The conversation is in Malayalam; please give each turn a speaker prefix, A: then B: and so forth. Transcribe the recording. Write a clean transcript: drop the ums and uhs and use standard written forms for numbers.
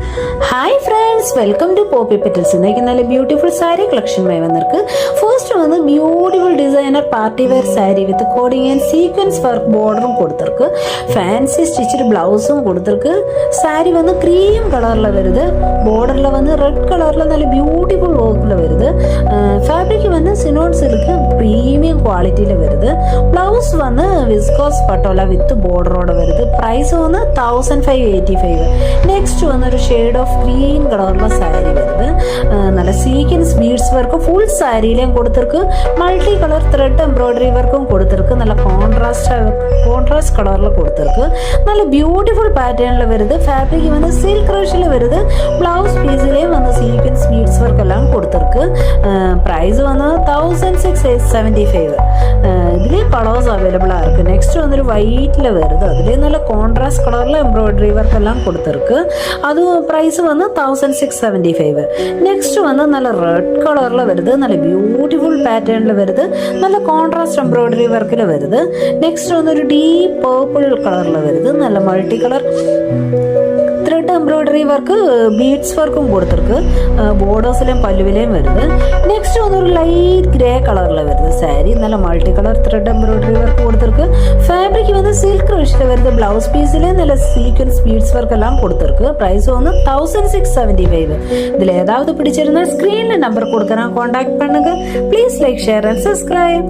A: Hi friends, welcome to Poppy Petals. ഇന്നേക്ക് നല്ല ബ്യൂട്ടിഫുൾ സാരി കളക്ഷനുമായി വന്നിருக்கு. ഫസ്റ്റ് വന്ന് beautiful designer party wear sari with cording and sequence work ബോർഡറും കൊടുത്തിருக்கு. ഫാൻസി സ്റ്റിച്ചഡ് ബ്ലൗസും കൊടുത്തിருக்கு. സാരി വന്ന് ക്രീം കളറിൽ വരുது. ബോർഡറിൽ വന്ന് റെഡ് കളറിൽ നല്ല ബ്യൂട്ടിഫുൾ വർക്കിൽ വരുது. ഫാബ്രിക് വന്ന് സിനോൺ സിൽക്ക് പ്രീമിയം ക്വാളിറ്റിയിൽ വരുது. ബ്ലൗസ് വന്ന് വിസ്കോസ് പട്ടോല വിത്ത് ബോർഡറോടെ വരുது. പ്രൈസ് വന്ന് 1585. നെക്സ്റ്റ് വന്നൊരു ഷെയ്ഡ് ഓഫ് ഗ്രീൻ കളറിലുള്ള സാരി വരുது. നല്ല സീക്വൻസ് ബീഡ്സ് വർക്ക് ഫുൾ സാരിയിലും കൊടുത്തിருக்கு. മൾട്ടി കളർ ത്രെഡ് എംബ്രോയിഡറി വർക്കും കൊടുത്തിருக்கு. നല്ല കോൺട്രാസ്റ്റ് കളറിൽ കൊടുത്തിருக்கு. നല്ല ബ്യൂട്ടിഫുൾ പാറ്റേണിൽ വരുது. ഫാബ്രിക് വന്ന് സിൽക്ക് റഷിൽ വരുது. ബ്ലൗസ് പീസിലേയും വന്ന് സീക്വൻസ് ബീഡ്സ് വർക്ക് എല്ലാം കൊടുത്തിருக்கு. പ്രൈസ് വന്ന് 1675. ഇതിൽ കളേഴ്സ് അവൈലബിൾ ആയിരിക്കും. നെക്സ്റ്റ് വന്നൊരു വൈറ്റിൽ വരുது. അതിൽ നല്ല കോൺട്രാസ്റ്റ് കളറിൽ എംബ്രോയിഡറി വർക്ക് എല്ലാം കൊടുത്തിருக்கு. അത് പ്രൈസ് വന്ന് 1675. നെക്സ്റ്റ് വന്ന് നല്ല റെഡ് കളറിൽ വരുது. നല്ല ബ്യൂട്ടിഫുൾ പാറ്റേണിൽ വരുது. നല്ല കോൺട്രാസ്റ്റ് എംബ്രോയിഡറി വർക്കിൽ വരുது. നെക്സ്റ്റ് വന്നൊരു ഡീപ്പ് പേർപ്പിൾ കളറിൽ വരുது. നല്ല multi colour thread embroidery work beads വർക്കും കൊടുത്തിருக்கு. ബോർഡേഴ്സിലെയും പല്ലുവിലെയും വരുது. നെക്സ്റ്റ് വന്നൊരു ലൈറ്റ് ഗ്രേ കളറിൽ വരുது സാരി. നല്ല multi colour thread embroidery work കൊടുത്തിருக்கு. ഫാബ്രിക് വന്ന് സിൽക്ക് റഷിൽ വരുது. ബ്ലൗസ് പീസിലെ നല്ല സീക്വൻസ് ബീഡ്സ് വർക്ക് എല്ലാം കൊടുത്തിருக்கு. പ്രൈസ് വന്ന് 1675. ഇതിൽ ഏതാவது பிடிச்சிருந்தா ஸ்கிரீன்ல நம்பர் கொடுக்கறேன், காண்டாக்ட் பண்ணுங்க. Please like share and subscribe.